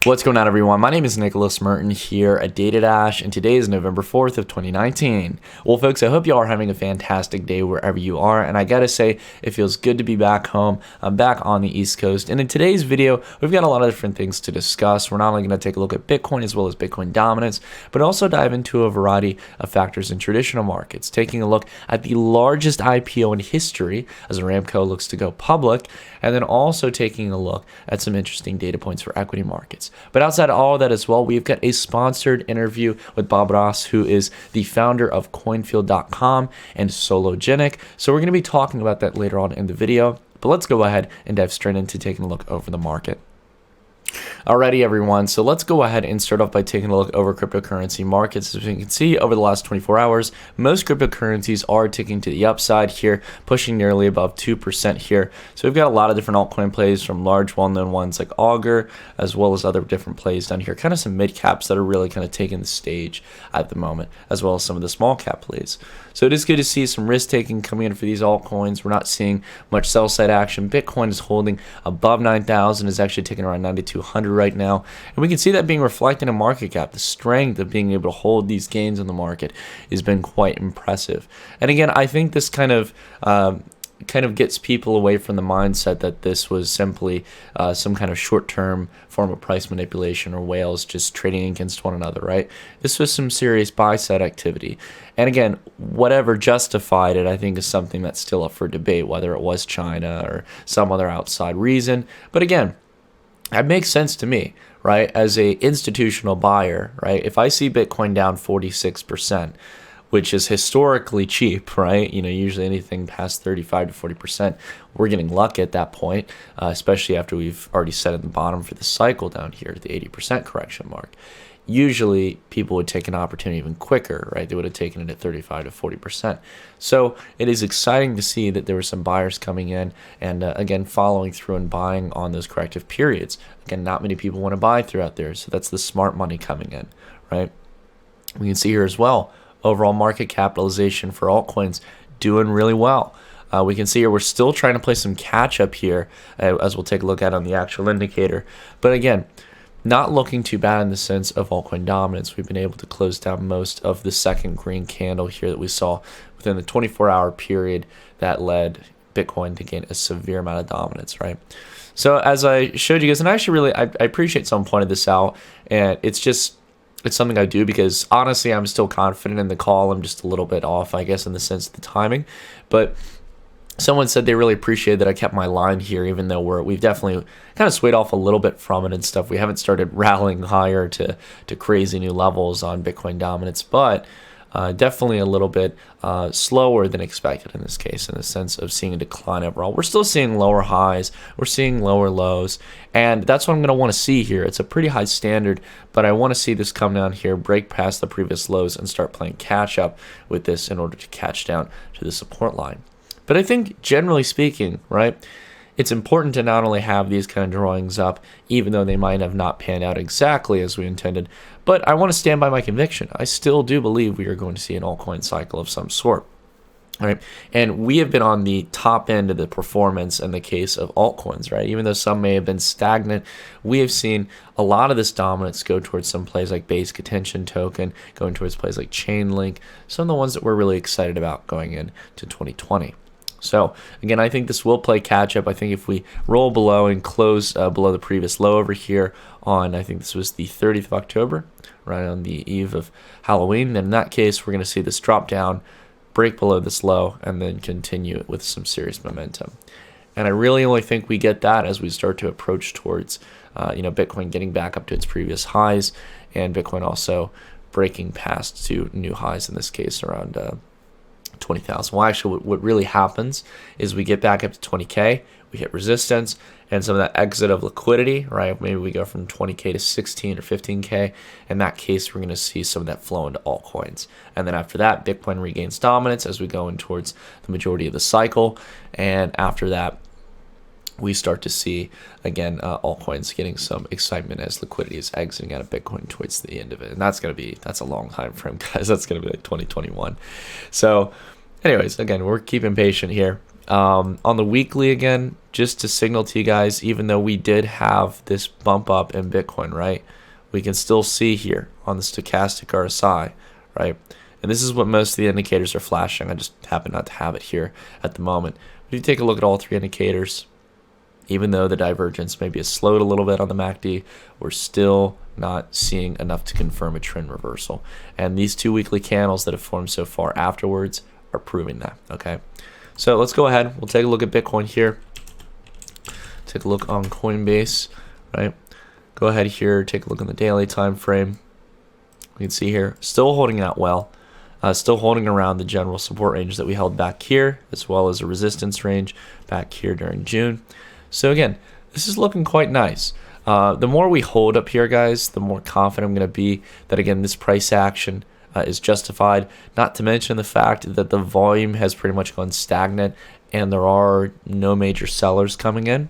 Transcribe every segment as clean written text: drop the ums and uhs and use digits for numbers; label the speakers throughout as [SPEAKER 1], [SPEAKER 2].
[SPEAKER 1] What's going on, everyone? My name is Nicholas Merton here at DataDash, and today is November 4th of 2019. Well, folks, I hope you all are having a fantastic day wherever you are, and I gotta say, it feels good to be back home. I'm back on the East Coast, and in today's video, we've got a lot of different things to discuss. We're not only going to take a look at Bitcoin as well as Bitcoin dominance, but also dive into a variety of factors in traditional markets, taking a look at the largest IPO in history as Aramco looks to go public, and then also taking a look at some interesting data points for equity markets. But outside of all of that as well, we've got a sponsored interview with Bob Ross, who is the founder of Coinfield.com and Sologenic. So we're going to be talking about that later on in the video. But let's go ahead and dive straight into taking a look over the market. Alrighty, everyone, so let's go ahead and start off by taking a look over cryptocurrency markets. As you can see, over the last 24 hours, most cryptocurrencies are ticking to the upside here, pushing nearly above 2% here. So we've got a lot of different altcoin plays, from large well-known ones like Augur, as well as other different plays down here. Kind of some mid-caps that are really kind of taking the stage at the moment, as well as some of the small-cap plays. So it is good to see some risk-taking coming in for these altcoins. We're not seeing much sell-side action. Bitcoin is holding above 9,000, is actually taking around 9,200 right now, and we can see that being reflected in market cap. The strength of being able to hold these gains in the market has been quite impressive. And again, I think this kind of gets people away from the mindset that this was simply some kind of short-term form of price manipulation or whales just trading against one another, right? This was some serious buy-side activity. And again, whatever justified it, I think, is something that's still up for debate, whether it was China or some other outside reason. But again, that makes sense to me, right? As a institutional buyer, right? If I see Bitcoin down 46%, which is historically cheap, right? You know, usually anything past 35 to 40%, we're getting lucky at that point, especially after we've already set at the bottom for the cycle down here at the 80% correction mark. Usually people would take an opportunity even quicker, right? They would have taken it at 35 to 40%. So it is exciting to see that there were some buyers coming in and again, following through and buying on those corrective periods. Again, not many people want to buy throughout there. So that's the smart money coming in, right? We can see here as well, overall market capitalization for altcoins doing really well. We can see here we're still trying to play some catch up here, as we'll take a look at on the actual indicator. But again, not looking too bad in the sense of altcoin dominance. We've been able to close down most of the second green candle here that we saw within the 24-hour period that led Bitcoin to gain a severe amount of dominance, right? So as I showed you guys, and actually I appreciate someone pointed this out, and it's something I do because honestly I'm still confident in the call. I'm just a little bit off, I guess, in the sense of the timing. But someone said they really appreciate that I kept my line here, even though we've definitely kind of swayed off a little bit from it and stuff. We haven't started rallying higher to crazy new levels on Bitcoin dominance, but definitely a little bit slower than expected in this case, in the sense of seeing a decline overall. We're still seeing lower highs, we're seeing lower lows, and that's what I'm going to want to see here. It's a pretty high standard, but I want to see this come down here, break past the previous lows, and start playing catch up with this in order to catch down to the support line. But I think, generally speaking, right, it's important to not only have these kind of drawings up, even though they might have not panned out exactly as we intended, but I want to stand by my conviction. I still do believe we are going to see an altcoin cycle of some sort. Right, and we have been on the top end of the performance in the case of altcoins, right? Even though some may have been stagnant, we have seen a lot of this dominance go towards some plays like Basic Attention Token, going towards plays like Chainlink, some of the ones that we're really excited about going into 2020. So again, I think this will play catch up. I think if we roll below and close below the previous low over here on, I think this was the 30th of October, right on the eve of Halloween, then in that case, we're going to see this drop down, break below this low, and then continue with some serious momentum. And I really only think we get that as we start to approach towards, Bitcoin getting back up to its previous highs, and Bitcoin also breaking past to new highs, in this case around 20,000. Well, actually, what really happens is we get back up to 20K, we hit resistance, and some of that exit of liquidity, right? Maybe we go from 20K to 16 or 15K. In that case, we're going to see some of that flow into altcoins. And then after that, Bitcoin regains dominance as we go in towards the majority of the cycle. And after that, we start to see, again, altcoins getting some excitement as liquidity is exiting out of Bitcoin towards the end of it. And that's a long time frame, guys. That's going to be like 2021. So anyways, again, we're keeping patient here. On the weekly, again, just to signal to you guys, even though we did have this bump up in Bitcoin, right, we can still see here on the stochastic RSI, right, and this is what most of the indicators are flashing. I just happen not to have it here at the moment. If you take a look at all three indicators, even though the divergence maybe has slowed a little bit on the MACD, we're still not seeing enough to confirm a trend reversal. And these two weekly candles that have formed so far afterwards are proving that, okay? So let's go ahead. We'll take a look at Bitcoin here. Take a look on Coinbase, right? Go ahead here, take a look on the daily time frame. You can see here, still holding out well. Still holding around the general support range that we held back here, as well as a resistance range back here during June. So again, this is looking quite nice. The more we hold up here, guys, the more confident I'm going to be that, again, this price action is justified. Not to mention the fact that the volume has pretty much gone stagnant and there are no major sellers coming in.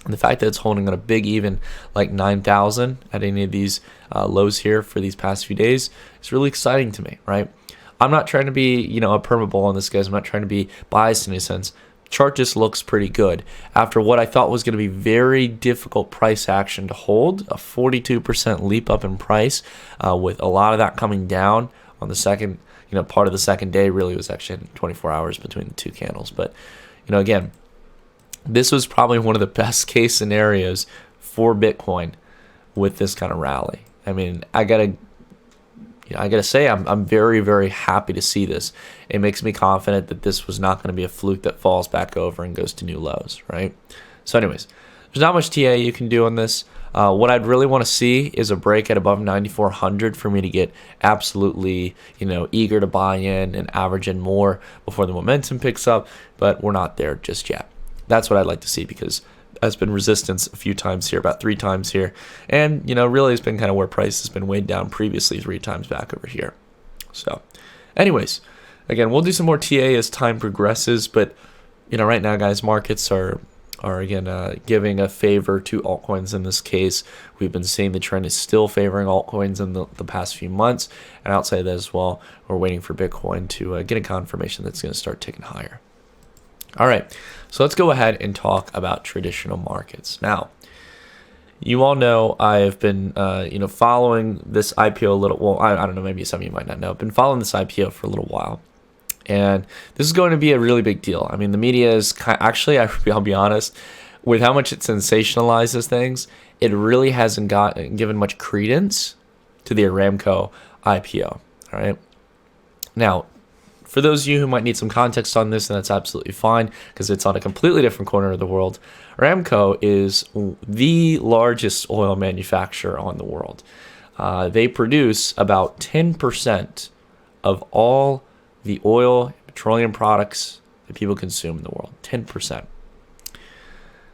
[SPEAKER 1] And the fact that it's holding on a big even like 9,000 at any of these lows here for these past few days is really exciting to me, right? I'm not trying to be, a permabull on this, guys. I'm not trying to be biased in any sense. Chart just looks pretty good after what I thought was going to be very difficult price action to hold. A 42% leap up in price, with a lot of that coming down on the second, part of the second day. Really was actually 24 hours between the two candles. But, again, this was probably one of the best case scenarios for Bitcoin with this kind of rally. I mean, I gotta say, I'm very, very happy to see this. It makes me confident that this was not going to be a fluke that falls back over and goes to new lows, right? So anyways, there's not much TA you can do on this. What I'd really want to see is a break at above 9,400 for me to get absolutely, eager to buy in and average in more before the momentum picks up, but we're not there just yet. That's what I'd like to see, because has been resistance a few times here, about 3 times here, and really it's been kind of where price has been weighed down previously 3 times back over here. So anyways, again, we'll do some more TA as time progresses, but right now, guys, markets are again giving a favor to altcoins in this case. We've been seeing the trend is still favoring altcoins in the past few months, and outside of that as well, we're waiting for Bitcoin to get a confirmation that's going to start ticking higher. All right, so let's go ahead and talk about traditional markets. Now, you all know I've been, following this IPO a little. Well, I don't know. Maybe some of you might not know. I've been following this IPO for a little while, and this is going to be a really big deal. I mean, the media is actually, I'll be honest, with how much it sensationalizes things, it really hasn't given much credence to the Aramco IPO. All right, now, for those of you who might need some context on this, and that's absolutely fine because it's on a completely different corner of the world, Aramco is the largest oil manufacturer on the world. They produce about 10% of all the oil and petroleum products that people consume in the world. 10%.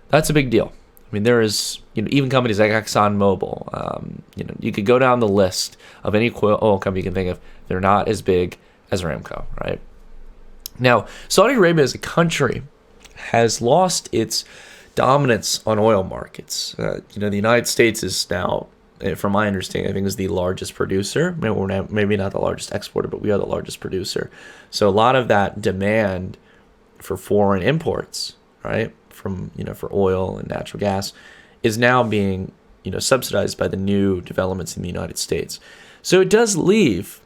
[SPEAKER 1] That's a big deal. I mean, there is, even companies like ExxonMobil, you could go down the list of any oil company you can think of. They're not as big as Aramco, right? Now, Saudi Arabia as a country has lost its dominance on oil markets. The United States is now, from my understanding, I think is the largest producer. Maybe not the largest exporter, but we are the largest producer. So a lot of that demand for foreign imports, right, from for oil and natural gas, is now being subsidized by the new developments in the United States. So it does leave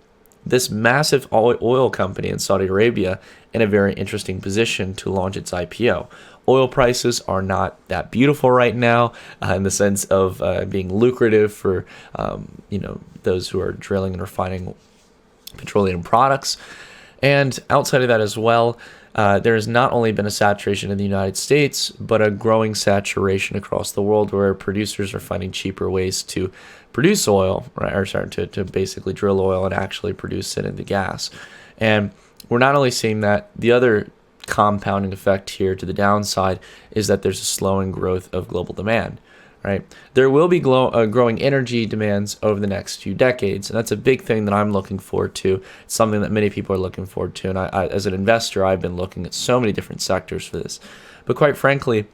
[SPEAKER 1] this massive oil company in Saudi Arabia in a very interesting position to launch its IPO. Oil prices are not that beautiful right now, in the sense of being lucrative for those who are drilling and refining petroleum products. And outside of that as well, there has not only been a saturation in the United States, but a growing saturation across the world where producers are finding cheaper ways to produce oil, right, or to basically drill oil and actually produce it into gas. And we're not only seeing that, the other compounding effect here to the downside is that there's a slowing growth of global demand, right? There will be growing energy demands over the next few decades, and that's a big thing that I'm looking forward to. It's something that many people are looking forward to, and I as an investor, I've been looking at so many different sectors for this. But quite frankly,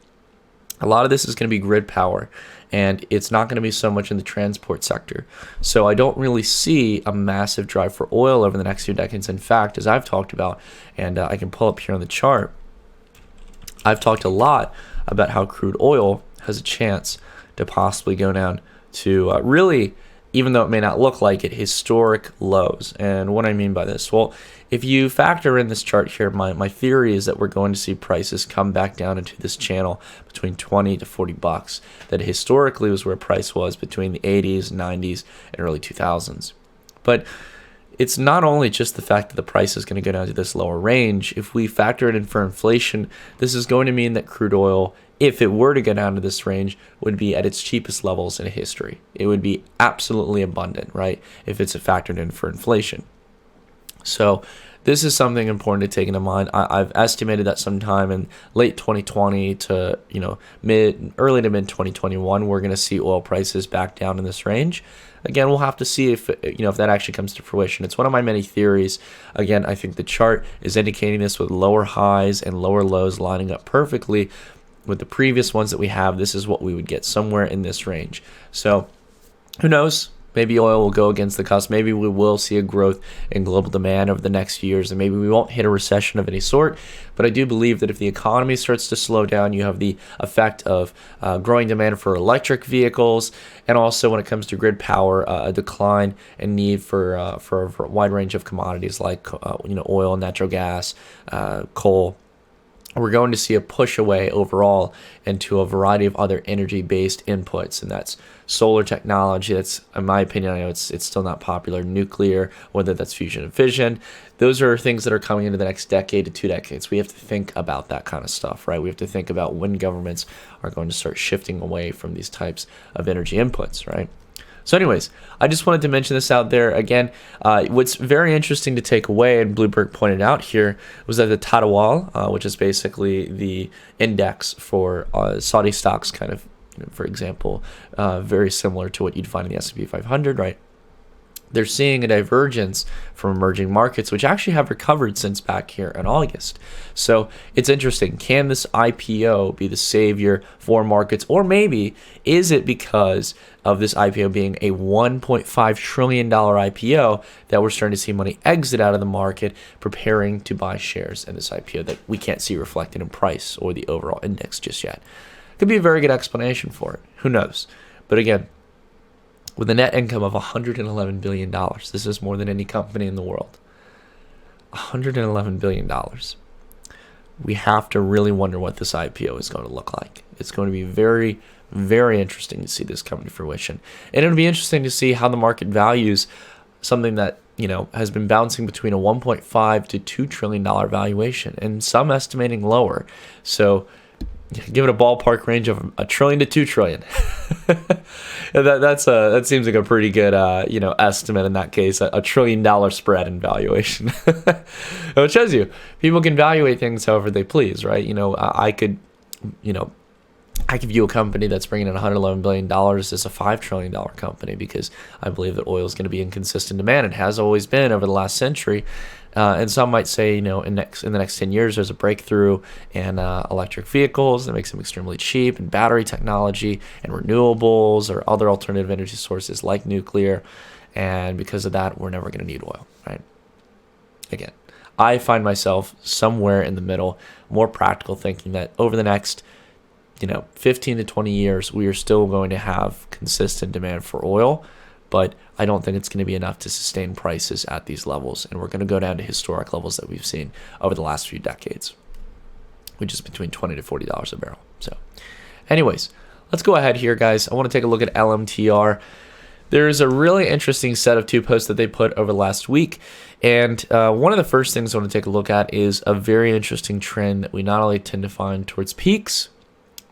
[SPEAKER 1] a lot of this is going to be grid power, and it's not going to be so much in the transport sector. So I don't really see a massive drive for oil over the next few decades. In fact, as I've talked about, and I can pull up here on the chart, I've talked a lot about how crude oil has a chance to possibly go down to really, even though it may not look like it, historic lows. And what I mean by this, well, if you factor in this chart here, my theory is that we're going to see prices come back down into this channel between 20 to 40 bucks. That historically was where price was between the 80s, 90s, and early 2000s. But it's not only just the fact that the price is going to go down to this lower range. If we factor it in for inflation, this is going to mean that crude oil, if it were to go down to this range, would be at its cheapest levels in history. It would be absolutely abundant, right, if it's factored in for inflation. So this is something important to take into mind. I've estimated that sometime in late 2020 to early to mid 2021, we're going to see oil prices back down in this range. Again, we'll have to see if that actually comes to fruition. It's one of my many theories. Again, I think the chart is indicating this with lower highs and lower lows lining up perfectly with the previous ones that we have. This is what we would get somewhere in this range. So who knows? Maybe oil will go against the cusp. Maybe we will see a growth in global demand over the next few years, and maybe we won't hit a recession of any sort. But I do believe that if the economy starts to slow down, you have the effect of growing demand for electric vehicles, and also when it comes to grid power, a decline in need for a wide range of commodities like oil, natural gas, coal. We're going to see a push away overall into a variety of other energy-based inputs, and that's solar technology. That's, in my opinion, I know it's still not popular, nuclear, whether that's fusion and fission. Those are things that are coming into the next decade to 2 decades. We have to think about that kind of stuff, right? We have to think about when governments are going to start shifting away from these types of energy inputs, right? So anyways, I just wanted to mention this out there. Again, what's very interesting to take away, and Bloomberg pointed out here, was that the Tadawul, which is basically the index for Saudi stocks, kind of, for example, very similar to what you'd find in the S&P 500, right? They're seeing a divergence from emerging markets, which actually have recovered since back here in August. So it's interesting. Can this IPO be the savior for markets? Or maybe is it because of this IPO being a $1.5 trillion IPO that we're starting to see money exit out of the market, preparing to buy shares in this IPO that we can't see reflected in price or the overall index just yet? Could be a very good explanation for it. Who knows? But again, with a net income of $111 billion, this is more than any company in the world. $111 billion. We have to really wonder what this IPO is going to look like. It's going to be very, very interesting to see this come to fruition. And it'll be interesting to see how the market values something that has been bouncing between a $1.5 to $2 trillion valuation, and some estimating lower. So give it a ballpark range of $1 trillion to $2 trillion. That seems like a pretty good estimate in that case. $1 trillion spread in valuation. It shows you people can evaluate things however they please, right? I could view a company that's bringing in $111 billion as a $5 trillion company, because I believe that oil is going to be in consistent demand. It has always been over the last century. And some might say, in the next 10 years, there's a breakthrough in electric vehicles that makes them extremely cheap, and battery technology and renewables or other alternative energy sources like nuclear. And because of that, we're never going to need oil, right? Again, I find myself somewhere in the middle, more practical, thinking that over the next 15 to 20 years, we are still going to have consistent demand for oil, but I don't think it's going to be enough to sustain prices at these levels. And we're going to go down to historic levels that we've seen over the last few decades, which is between $20 to $40 a barrel. So anyways, let's go ahead here, guys. I want to take a look at LMTR. There's a really interesting set of 2 posts that they put over the last week. And one of the first things I want to take a look at is a very interesting trend that we not only tend to find towards peaks,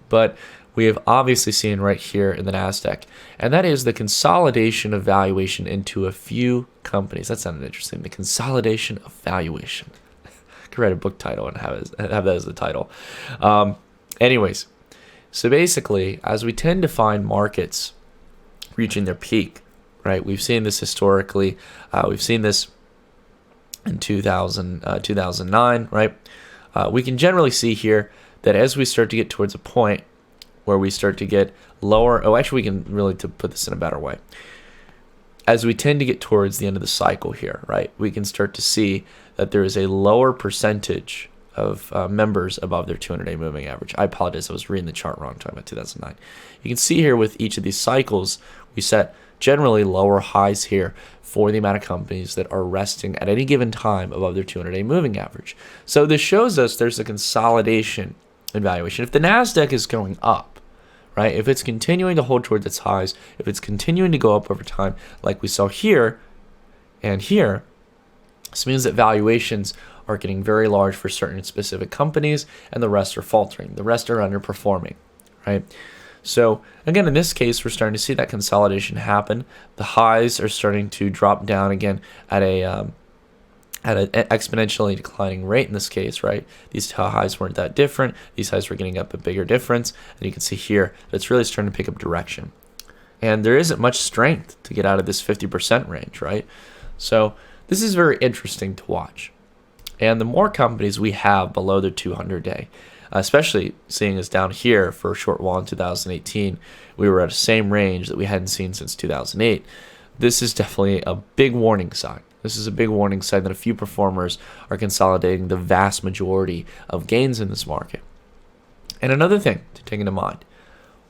[SPEAKER 1] but we have obviously seen right here in the NASDAQ, and that is the consolidation of valuation into a few companies. That sounded interesting. The consolidation of valuation. I could write a book title and have that as the title. Anyways, so basically, as we tend to find markets reaching their peak, right? We've seen this historically. We've seen this in 2009, right? We can generally see here that as we start to get towards a point where we start to get lower, we can really, to put this in a better way, as we tend to get towards the end of the cycle here, right, we can start to see that there is a lower percentage members above their 200-day moving average. I apologize, I was reading the chart wrong, talking about 2009. You can see here with each of these cycles, we set generally lower highs here for the amount of companies that are resting at any given time above their 200-day moving average. So this shows us there's a consolidation in valuation. If the NASDAQ is going up, right, if it's continuing to hold towards its highs, if it's continuing to go up over time, like we saw here and here, this means that valuations are getting very large for certain specific companies, and the rest are faltering. The rest are underperforming, right? So again, in this case, we're starting to see that consolidation happen. The highs are starting to drop down again at an exponentially declining rate in this case, right? These highs weren't that different. These highs were getting up a bigger difference. And you can see here that it's really starting to pick up direction. And there isn't much strength to get out of this 50% range, right? So this is very interesting to watch. And the more companies we have below the 200-day, especially seeing us down here for a short while in 2018, we were at the same range that we hadn't seen since 2008. This is definitely a big warning sign. This is a big warning sign that a few performers are consolidating the vast majority of gains in this market. And another thing to take into mind,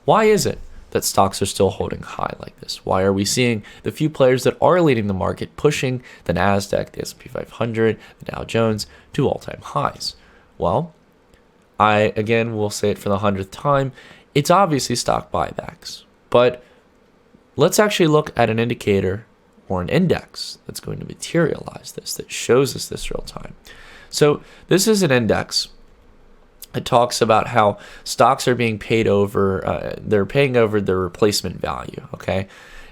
[SPEAKER 1] why is it that stocks are still holding high like this? Why are we seeing the few players that are leading the market pushing the NASDAQ, the S&P 500, the Dow Jones to all-time highs? Well, I, again, will say it for the 100th time, it's obviously stock buybacks. But let's actually look at an indicator or an index that's going to materialize this, that shows us this real time. So this is an index. It talks about how stocks are being paid over, they're paying over their replacement value, okay?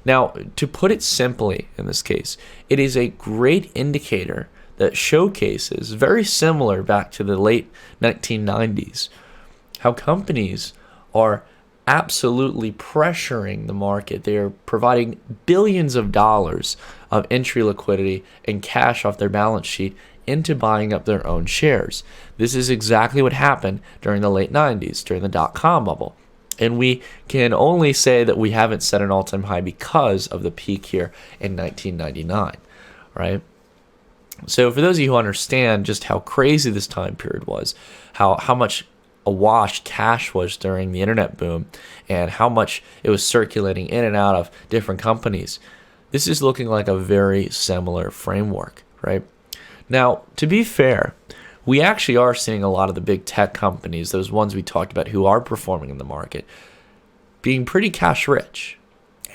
[SPEAKER 1] Now, to put it simply in this case, it is a great indicator that showcases, very similar back to the late 1990s, how companies are absolutely pressuring the market. They are providing billions of dollars of entry liquidity and cash off their balance sheet into buying up their own shares. This is exactly what happened during the late 90s, during the dot-com bubble. And we can only say that we haven't set an all-time high because of the peak here in 1999, right? So for those of you who understand just how crazy this time period was, how much awash cash was during the internet boom, and how much it was circulating in and out of different companies, this is looking like a very similar framework, right? Now, to be fair, we actually are seeing a lot of the big tech companies, those ones we talked about who are performing in the market, being pretty cash rich.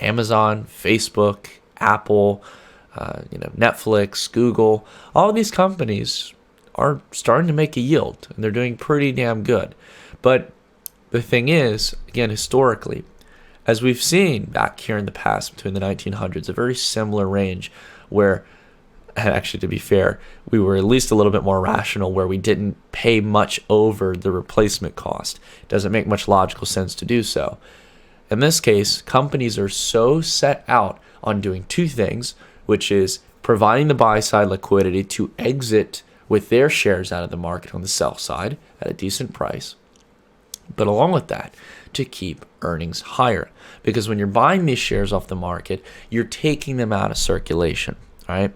[SPEAKER 1] Amazon, Facebook, Apple, Netflix, Google, all of these companies are starting to make a yield, and they're doing pretty damn good. But the thing is, again, historically, as we've seen back here in the past between the 1900s, a very similar range where, and actually to be fair, we were at least a little bit more rational where we didn't pay much over the replacement cost. It doesn't make much logical sense to do so. In this case, companies are so set out on doing two things, which is providing the buy-side liquidity to exit with their shares out of the market on the sell side at a decent price, but along with that, to keep earnings higher. Because when you're buying these shares off the market, you're taking them out of circulation, right?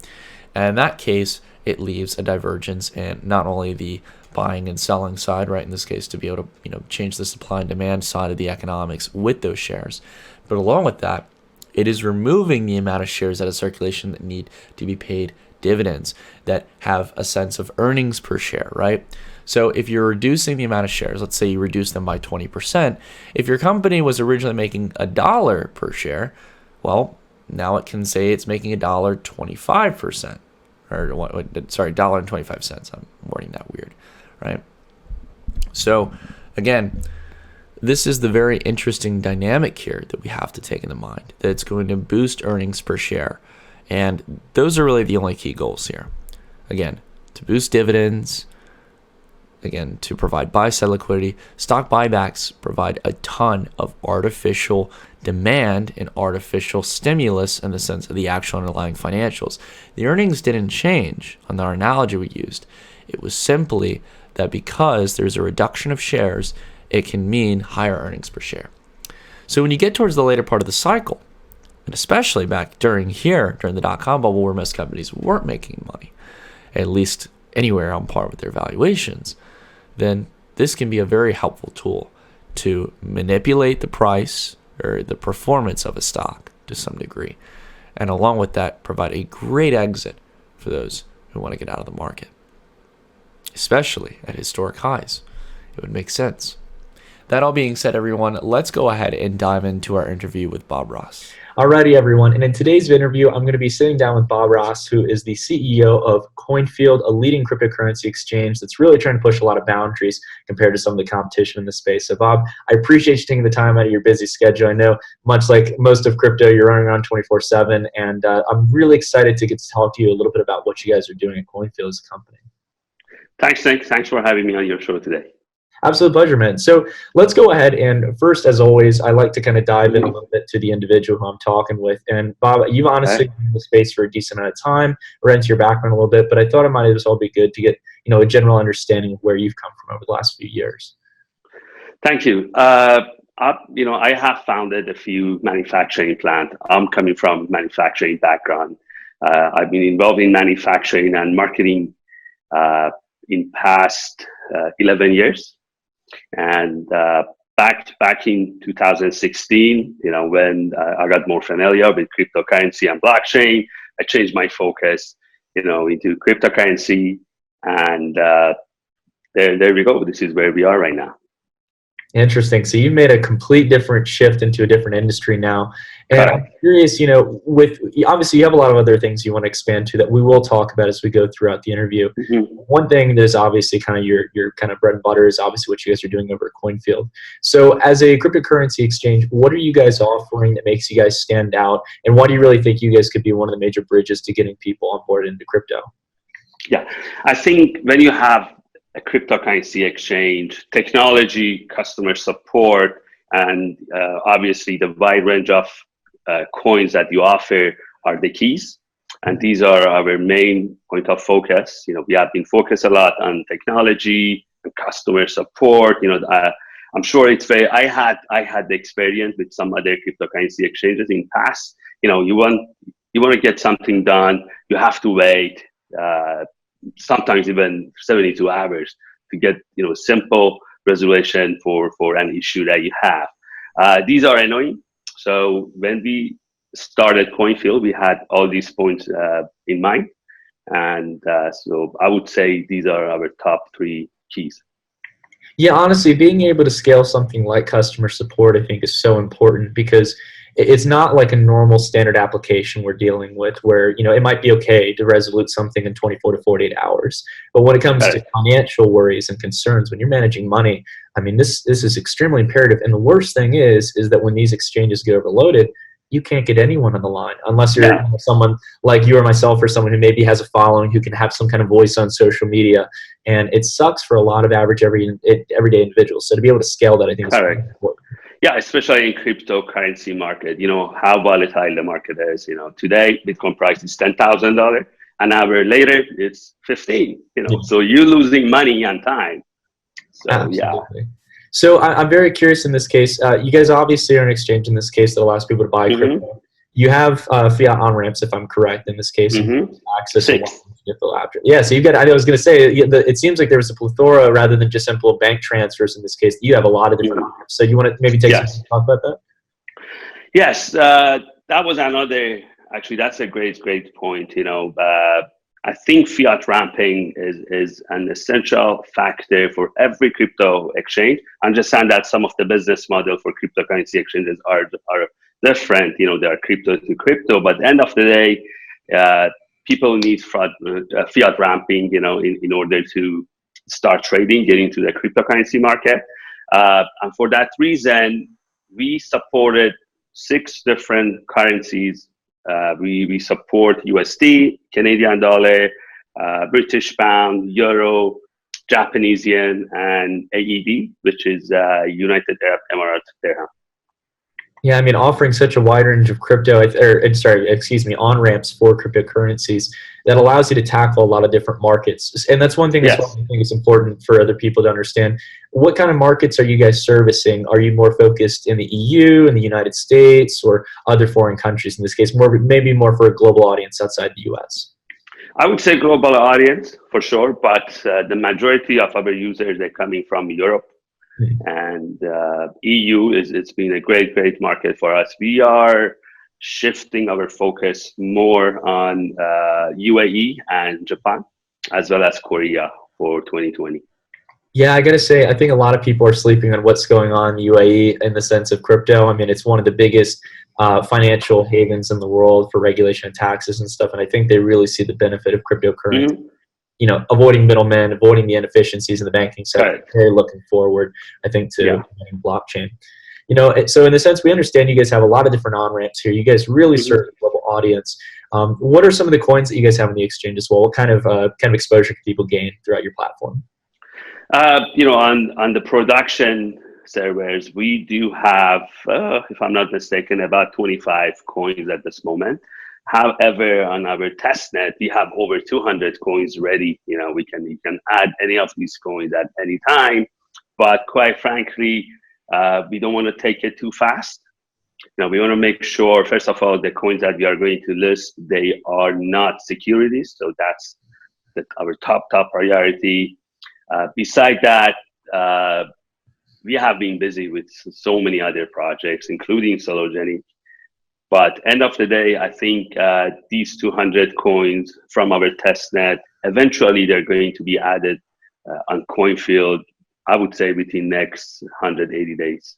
[SPEAKER 1] And in that case, it leaves a divergence in not only the buying and selling side, right, in this case, to be able to change the supply and demand side of the economics with those shares, but along with that, it is removing the amount of shares out of circulation that need to be paid dividends, that have a sense of earnings per share, right? So if you're reducing the amount of shares, let's say you reduce them by 20%, if your company was originally making $1 per share, well, now it can say it's making $1.25, or sorry, $1.25. I'm wording that weird, right? So again, this is the very interesting dynamic here that we have to take into mind, that it's going to boost earnings per share. And those are really the only key goals here. Again, to boost dividends, again, to provide buy-side liquidity. Stock buybacks provide a ton of artificial demand and artificial stimulus in the sense of the actual underlying financials. The earnings didn't change on our analogy we used. It was simply that because there's a reduction of shares, it can mean higher earnings per share. So when you get towards the later part of the cycle, and especially back during the dot-com bubble where most companies weren't making money, at least anywhere on par with their valuations, then this can be a very helpful tool to manipulate the price or the performance of a stock to some degree. And along with that, provide a great exit for those who want to get out of the market, especially at historic highs. It would make sense. That all being said, everyone, let's go ahead and dive into our interview with Bob Ross.
[SPEAKER 2] Alrighty, everyone. And in today's interview, I'm going to be sitting down with Bob Ross, who is the CEO of CoinField, a leading cryptocurrency exchange that's really trying to push a lot of boundaries compared to some of the competition in the space. So, Bob, I appreciate you taking the time out of your busy schedule. I know, much like most of crypto, you're running around 24/7, and I'm really excited to get to talk to you a little bit about what you guys are doing at CoinField as a company.
[SPEAKER 3] Thanks, Nick. Thanks for having me on your show today.
[SPEAKER 2] Absolute pleasure, man. So let's go ahead and first, as always, I like to kind of dive in a little bit to the individual who I'm talking with. And Bob, you've honestly been in the space for a decent amount of time. We're into your background a little bit, but I thought it might as well be good to get a general understanding of where you've come from over the last few years.
[SPEAKER 3] Thank you. I have founded a few manufacturing plants. I'm coming from manufacturing background. I've been involved in manufacturing and marketing in past 11 years. And back in 2016, when I got more familiar with cryptocurrency and blockchain, I changed my focus, into cryptocurrency, and there we go. This is where we are right now.
[SPEAKER 2] Interesting. So you've made a complete different shift into a different industry now. And I'm curious, with obviously you have a lot of other things you want to expand to that we will talk about as we go throughout the interview. Mm-hmm. One thing that is obviously kind of your kind of bread and butter is obviously what you guys are doing over at CoinField. So as a cryptocurrency exchange, what are you guys offering that makes you guys stand out? And why do you really think you guys could be one of the major bridges to getting people on board into crypto?
[SPEAKER 3] Yeah, I think when you have a cryptocurrency exchange, technology, customer support, and obviously the wide range of coins that you offer are the keys. And these are our main point of focus. We have been focused a lot on technology and customer support. I'm sure it's very, I had the experience with some other cryptocurrency exchanges in past. You want to get something done, you have to wait. Sometimes even 72 hours to get simple resolution for an issue that you have. These are annoying. So when we started CoinField, we had all these points in mind, and so I would say these are our top 3 keys.
[SPEAKER 2] Yeah, honestly, being able to scale something like customer support, I think, is so important because it's not like a normal standard application we're dealing with where, it might be okay to resolve something in 24 to 48 hours. But when it comes to financial worries and concerns, when you're managing money, I mean, this is extremely imperative. And the worst thing is that when these exchanges get overloaded, you can't get anyone on the line unless you're someone like you or myself or someone who maybe has a following who can have some kind of voice on social media. And it sucks for a lot of average everyday individuals. So to be able to scale that, I think is very important.
[SPEAKER 3] Yeah, especially in cryptocurrency market, how volatile the market is. Today Bitcoin price is $10,000. An hour later, it's 15. So you're losing money and time. So
[SPEAKER 2] absolutely. So I'm very curious in this case. You guys obviously are an exchange in this case that allows people to buy crypto. You have fiat on-ramps, if I'm correct, in this case. Access to yeah, so you've got, I was going to say, it seems like there was a plethora rather than just simple bank transfers in this case. You have a lot of different on-ramps. So you want to maybe take some time to talk about that?
[SPEAKER 3] Yes, that was actually, that's a great point. I think fiat ramping is an essential factor for every crypto exchange. I understand that some of the business model for cryptocurrency exchanges are different. They are crypto to crypto, but at the end of the day, people need fiat ramping, in order to start trading, get into the cryptocurrency market. And for that reason, we supported 6 different currencies. We support USD, Canadian dollar, British pound, euro, Japanese yen, and AED, which is United Arab Emirates dirham.
[SPEAKER 2] Yeah, I mean, offering such a wide range of on-ramps for cryptocurrencies that allows you to tackle a lot of different markets. And that's one thing I think is important for other people to understand. What kind of markets are you guys servicing? Are you more focused in the EU, in the United States, or other foreign countries in this case, maybe more for a global audience outside the US?
[SPEAKER 3] I would say global audience for sure, but the majority of our users are coming from Europe and EU. It's been a great market for us. We are shifting our focus more on UAE and Japan, as well as Korea for 2020.
[SPEAKER 2] Yeah, I gotta say, I think a lot of people are sleeping on what's going on in UAE in the sense of crypto. I mean, it's one of the biggest financial havens in the world for regulation and taxes and stuff, and I think they really see the benefit of cryptocurrency.
[SPEAKER 3] Mm-hmm.
[SPEAKER 2] You know, avoiding middlemen, avoiding the inefficiencies in the banking sector.
[SPEAKER 3] Correct.
[SPEAKER 2] Very looking forward, I think, to
[SPEAKER 3] Yeah.
[SPEAKER 2] blockchain. You know, so in the sense, we understand you guys have a lot of different on-ramps here. You guys really
[SPEAKER 3] Mm-hmm.
[SPEAKER 2] serve a global audience. What are some of the coins that you guys have on the exchange as well? What kind of exposure can people gain throughout your platform?
[SPEAKER 3] You know, on the production servers, we do have, if I'm not mistaken, about 25 coins at this moment. However, on our testnet, we have over 200 coins ready. You know, you can add any of these coins at any time. But quite frankly, we don't want to take it too fast. You know, we want to make sure, first of all, the coins that we are going to list, they are not securities. So that's our top priority. Beside that, we have been busy with so many other projects, including Sologeny. But end of the day, I think these 200 coins from our testnet, eventually they're going to be added on CoinField, I would say within next 180 days.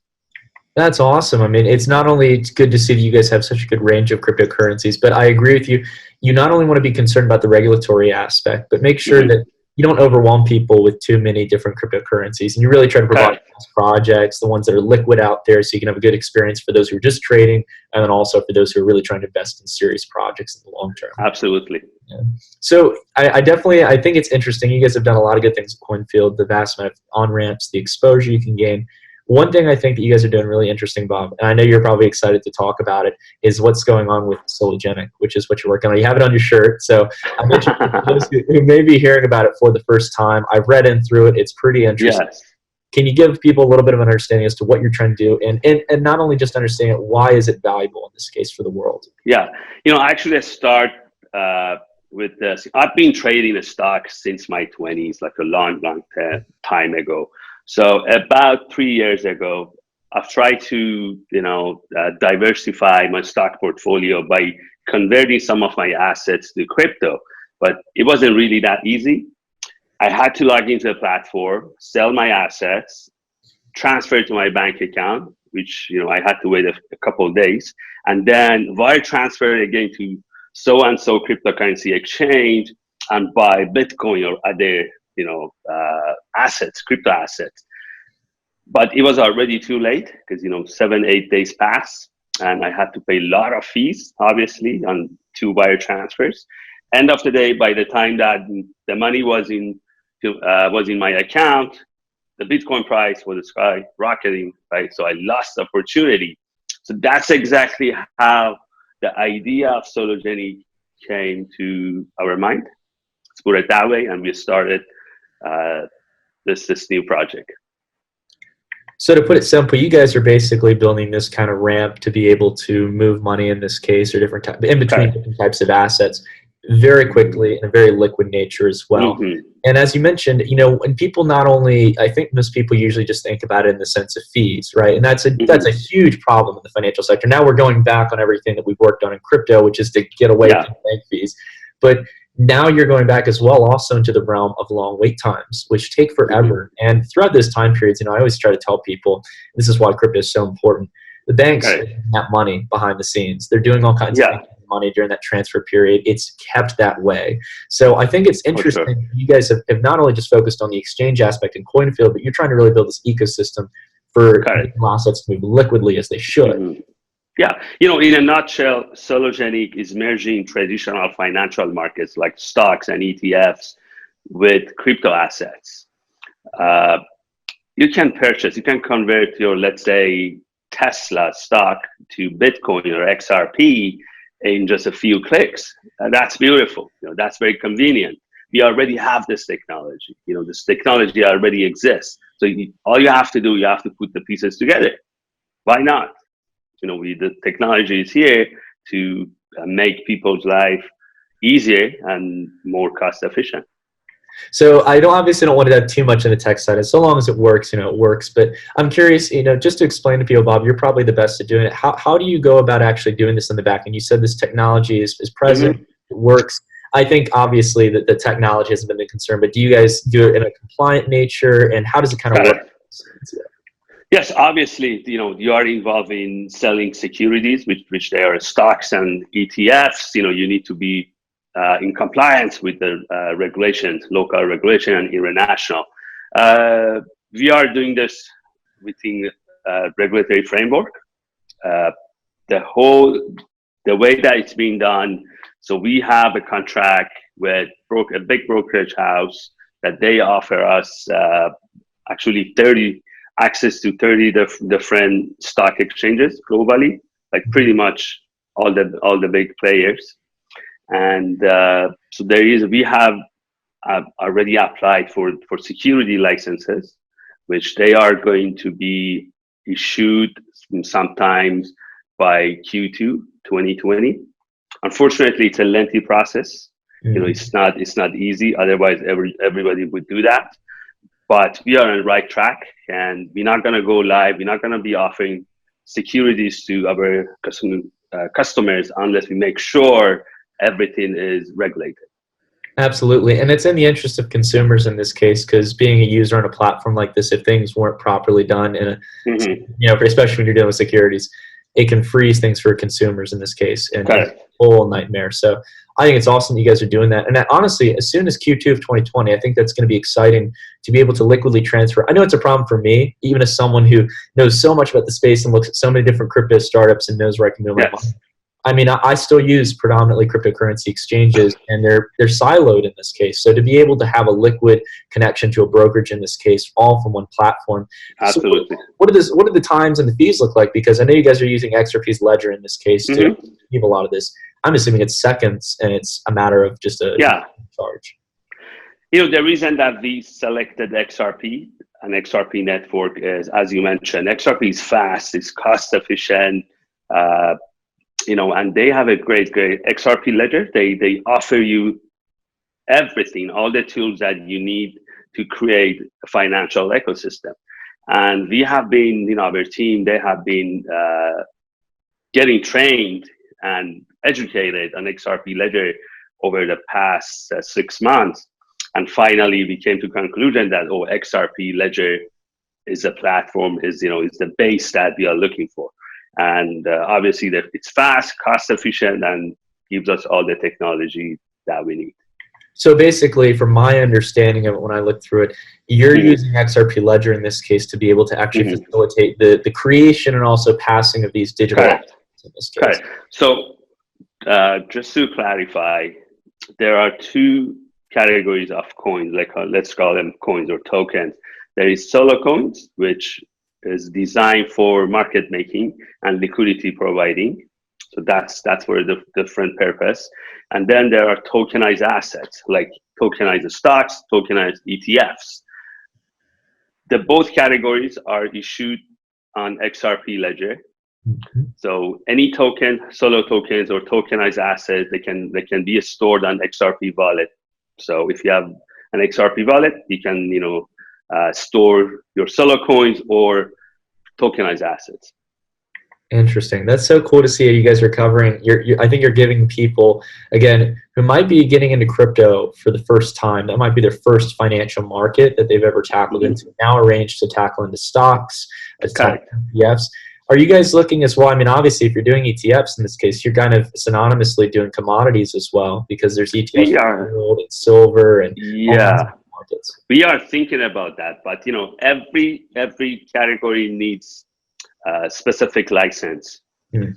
[SPEAKER 2] That's awesome. I mean, it's not only it's good to see that you guys have such a good range of cryptocurrencies, but I agree with you. You not only want to be concerned about the regulatory aspect, but make sure that you don't overwhelm people with too many different cryptocurrencies. And you really try to provide projects, the ones that are liquid out there, so you can have a good experience for those who are just trading, and then also for those who are really trying to invest in serious projects in the long term.
[SPEAKER 3] Absolutely.
[SPEAKER 2] Yeah. So I definitely, I think it's interesting. You guys have done a lot of good things at CoinField, the vast amount of on-ramps, the exposure you can gain. One thing I think that you guys are doing really interesting, Bob, and I know you're probably excited to talk about it, is what's going on with Sologenic, which is what you're working on. You have it on your shirt, so I mentioned for those who may be hearing about it for the first time. I've read in through it. It's pretty interesting.
[SPEAKER 3] Yes.
[SPEAKER 2] Can you give people a little bit of an understanding as to what you're trying to do, and not only just understanding it, why is it valuable in this case for the world?
[SPEAKER 3] Yeah. You know, actually, I start with this. I've been trading a stock since my 20s, like a long time ago. So about 3 years ago, I've tried to, diversify my stock portfolio by converting some of my assets to crypto, but it wasn't really that easy. I had to log into the platform, sell my assets, transfer it to my bank account, which, I had to wait a couple of days, and then wire transfer it again to so-and-so cryptocurrency exchange and buy Bitcoin or other assets, crypto assets. But it was already too late because 7-8 days passed, and I had to pay a lot of fees, obviously, on 2 wire transfers. End of the day, by the time that the money was in my account, the Bitcoin price was skyrocketing, right? So I lost the opportunity. So that's exactly how the idea of Sologeny came to our mind. Let's put it that way, and we started this new project.
[SPEAKER 2] So to put it simple, you guys are basically building this kind of ramp to be able to move money in this case, or different in between different types of assets very quickly in a very liquid nature as well. And as you mentioned, when people not only, I think most people usually just think about it in the sense of fees, right? And that's a huge problem in the financial sector. Now we're going back on everything that we've worked on in crypto, which is to get away from bank fees. But now you're going back as well also into the realm of long wait times, which take forever. And throughout those time periods, I always try to tell people, this is why crypto is so important. The banks are getting that money behind the scenes. They're doing all kinds of things with money during that transfer period. It's kept that way. So I think it's interesting. You guys have not only just focused on the exchange aspect in CoinField, but you're trying to really build this ecosystem for assets to move liquidly as they should.
[SPEAKER 3] Yeah, in a nutshell, Sologeny is merging traditional financial markets like stocks and ETFs with crypto assets. You can convert your, let's say, Tesla stock to Bitcoin or XRP in just a few clicks. That's beautiful. That's very convenient. We already have this technology. This technology already exists. So all you have to do, you have to put the pieces together. Why not? The technology is here to make people's life easier and more cost efficient.
[SPEAKER 2] So I obviously don't want to dive too much on the tech side. So long as it works, it works. But I'm curious, just to explain to people, Bob, you're probably the best at doing it. How do you go about actually doing this in the back end? You said this technology is present, it works. I think obviously that the technology hasn't been the concern, but do you guys do it in a compliant nature, and how does it kind of work?
[SPEAKER 3] Yes, obviously, you are involved in selling securities, which they are stocks and ETFs. You need to be in compliance with the regulations, local regulation and international. We are doing this within regulatory framework. The way that it's being done, so we have a contract with a big brokerage house that they offer us actually access to 30 different stock exchanges globally, like pretty much all the big players. And so we have already applied for security licenses, which they are going to be issued sometimes by Q2 2020. Unfortunately, it's a lengthy process. It's not easy. Otherwise, everybody would do that. But we are on the right track, and we're not going to go live. We're not going to be offering securities to our customers unless we make sure everything is regulated.
[SPEAKER 2] Absolutely. And it's in the interest of consumers in this case, because being a user on a platform like this, if things weren't properly done especially when you're dealing with securities, it can freeze things for consumers in this case, and it's a whole nightmare. So I think it's awesome that you guys are doing that. And that, honestly, as soon as Q2 of 2020, I think that's going to be exciting to be able to liquidly transfer. I know it's a problem for me, even as someone who knows so much about the space and looks at so many different crypto startups and knows where I can move my money. I mean, I still use predominantly cryptocurrency exchanges, and they're siloed in this case. So to be able to have a liquid connection to a brokerage in this case, all from one platform.
[SPEAKER 3] Absolutely.
[SPEAKER 2] So what do the times and the fees look like? Because I know you guys are using XRP's ledger in this case to keep a lot of this. I'm assuming it's seconds, and it's a matter of just a charge.
[SPEAKER 3] The reason that we selected XRP and XRP network is, as you mentioned, XRP is fast, it's cost efficient. And they have a great XRP ledger. They offer you everything, all the tools that you need to create a financial ecosystem. And we have been, our team, they have been getting trained and educated on XRP ledger over the past 6 months. And finally, we came to conclusion that, XRP ledger is a platform, is the base that we are looking for. And obviously that it's fast, cost efficient, and gives us all the technology that we need.
[SPEAKER 2] So basically, from my understanding of it, when I looked through it, you're using XRP Ledger in this case to be able to actually facilitate the creation and also passing of these digital assets in this case.
[SPEAKER 3] Correct. So just to clarify, there are two categories of coins, like let's call them coins or tokens. There is solo coins, which is designed for market making and liquidity providing. So that's for the different purpose. And then there are tokenized assets, like tokenized stocks, tokenized ETFs. Both categories are issued on XRP Ledger. So any token, solo tokens or tokenized assets, they can be stored on XRP wallet. So if you have an XRP wallet, you can store your solo coins or tokenized assets.
[SPEAKER 2] Interesting. That's so cool to see you guys are covering. I think you're giving people, again, who might be getting into crypto for the first time, that might be their first financial market that they've ever tackled into, now arranged to tackle into stocks, as ETFs. Are you guys looking as well? I mean, obviously, if you're doing ETFs in this case, you're kind of synonymously doing commodities as well, because there's ETFs for gold and silver and markets.
[SPEAKER 3] We are thinking about that, but every category needs a specific license.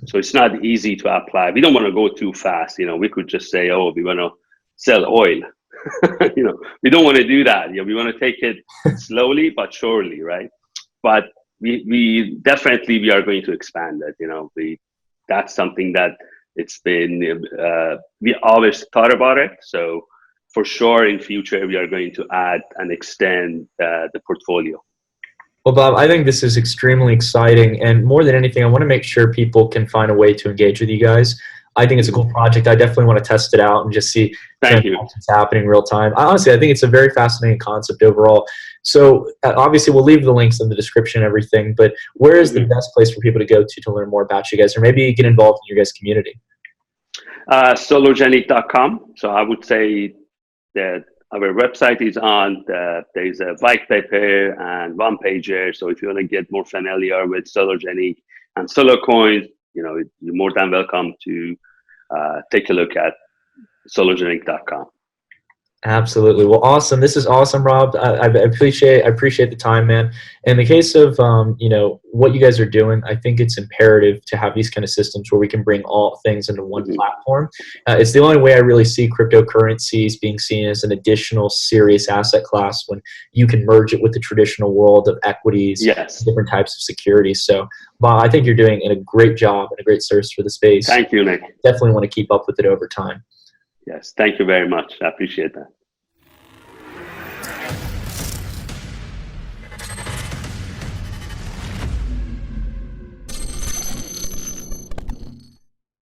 [SPEAKER 3] So it's not easy to apply. We don't want to go too fast. We could just say, we want to sell oil. We don't want to do that. We want to take it slowly but surely, right? But we definitely are going to expand that. That's something that it's been we always thought about it. So for sure, in future we are going to add and extend the portfolio.
[SPEAKER 2] Well, Bob, I think this is extremely exciting, and more than anything, I want to make sure people can find a way to engage with you guys. I think it's a cool project. I definitely want to test it out and just see
[SPEAKER 3] Thank you.
[SPEAKER 2] transactions happening in real time. Honestly, I think it's a very fascinating concept overall. So obviously, we'll leave the links in the description and everything. But where is the best place for people to go to learn more about you guys, or maybe get involved in your guys' community?
[SPEAKER 3] Solargenic.com. So I would say that our website is on. There's a white paper and one pager. So if you want to get more familiar with Solargenic and solar coins, you're more than welcome to take a look at solargenic.com.
[SPEAKER 2] Absolutely. Well, awesome. This is awesome, Rob. I appreciate the time, man. In the case of what you guys are doing, I think it's imperative to have these kind of systems where we can bring all things into one platform. It's the only way I really see cryptocurrencies being seen as an additional serious asset class when you can merge it with the traditional world of equities, different types of securities. So, Bob, I think you're doing a great job and a great service for the space.
[SPEAKER 3] Thank you, Nick.
[SPEAKER 2] Definitely want to keep up with it over time.
[SPEAKER 3] Yes, thank you very much. I appreciate that.